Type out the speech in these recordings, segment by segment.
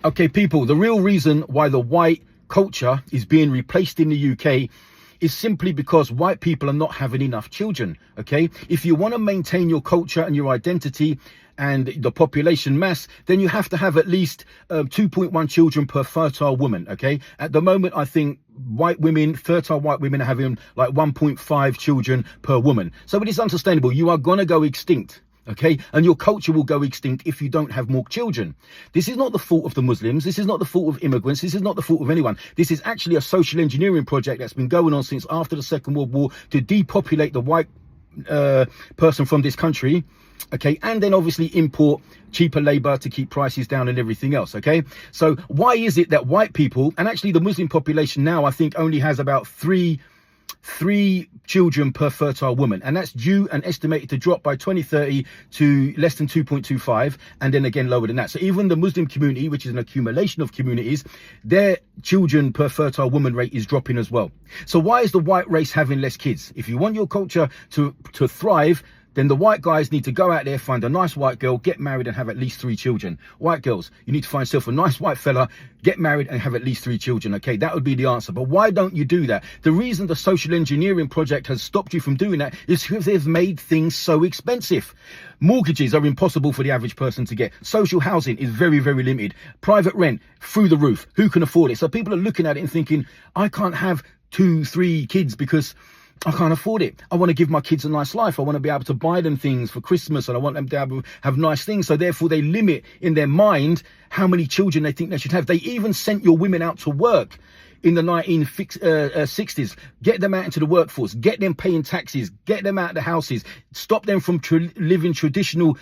Okay, people, the real reason why the white culture is being replaced in the UK is simply because white people are not having enough children. Okay, if you want to maintain your culture and your identity and the population mass, then you have to have at least 2.1 children per fertile woman. Okay, at the moment, I think fertile white women are having like 1.5 children per woman. So it is unsustainable. You are going to go extinct. Okay, and your culture will go extinct if you don't have more children. This is not the fault of the Muslims. This is not the fault of immigrants. This is not the fault of anyone. This is actually a social engineering project that's been going on since after the Second World War to depopulate the white person from this country. Okay, and then obviously import cheaper labor to keep prices down and everything else. Okay, so why is it that white people, and actually the Muslim population now I think only has about three children per fertile woman, and that's due and estimated to drop by 2030 to less than 2.25, and then again lower than that. So even the Muslim community, which is an accumulation of communities, their children per fertile woman rate is dropping as well. So why is the white race having less kids? If you want your culture to thrive, then the white guys need to go out there, find a nice white girl, get married and have at least 3 children. White girls, you need to find yourself a nice white fella, get married and have at least 3 children. Okay, that would be the answer. But why don't you do that? The reason the social engineering project has stopped you from doing that is because they've made things so expensive. Mortgages are impossible for the average person to get. Social housing is very, very limited. Private rent, through the roof. Who can afford it? So people are looking at it and thinking, I can't have 2, 3 kids because I can't afford it. I want to give my kids a nice life. I want to be able to buy them things for Christmas, and I want them to have nice things. So therefore they limit in their mind how many children they think they should have. They even sent your women out to work in the 1960s. Get them out into the workforce, get them paying taxes, get them out of the houses, stop them from living traditional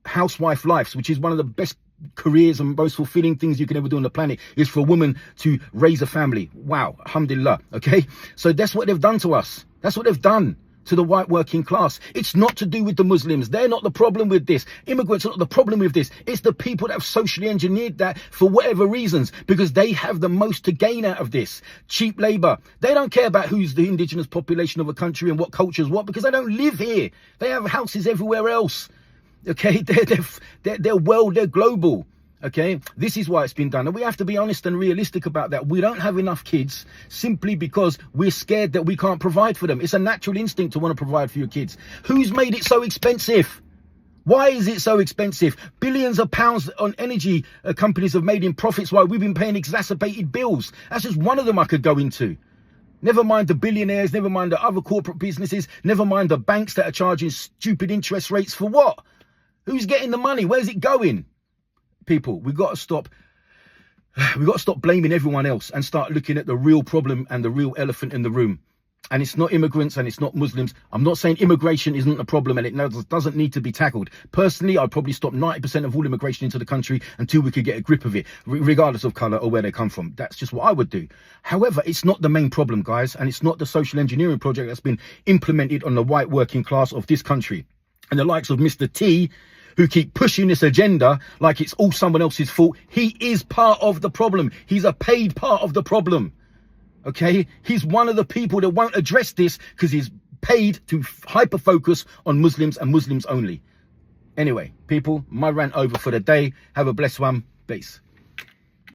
housewife lives, which is one of the best careers and most fulfilling things you can ever do on the planet, is for a woman to raise a family. Wow, alhamdulillah. Okay, so that's what they've done to us. That's what they've done to the white working class. It's not to do with the Muslims. They're not the problem with this. Immigrants are not the problem with this. It's the people that have socially engineered that for whatever reasons, because they have the most to gain out of this. Cheap labor. They don't care about who's the indigenous population of a country and what culture is what, because they don't live here. They have houses everywhere else. Okay, they're global. Okay, this is why it's been done, and we have to be honest and realistic about that. We don't have enough kids simply because we're scared that we can't provide for them. It's a natural instinct to want to provide for your kids. Who's made it so expensive? Why is it so expensive? Billions of pounds on energy companies have made in profits while we've been paying exacerbated bills. That's just one of them I could go into. Never mind the billionaires, never mind the other corporate businesses, never mind the banks that are charging stupid interest rates for what? Who's getting the money? Where's it going? People, we've got to stop blaming everyone else and start looking at the real problem and the real elephant in the room. And it's not immigrants and it's not Muslims. I'm not saying immigration isn't a problem and it doesn't need to be tackled. Personally, I'd probably stop 90% of all immigration into the country until we could get a grip of it, regardless of colour or where they come from. That's just what I would do. However, it's not the main problem, guys, and it's not the social engineering project that's been implemented on the white working class of this country. And the likes of Mr. T, who keep pushing this agenda like it's all someone else's fault. He is part of the problem. He's a paid part of the problem. Okay, he's one of the people that won't address this because he's paid to hyper focus on Muslims and Muslims only. Anyway, people, my rant over for the day. Have a blessed one. Peace.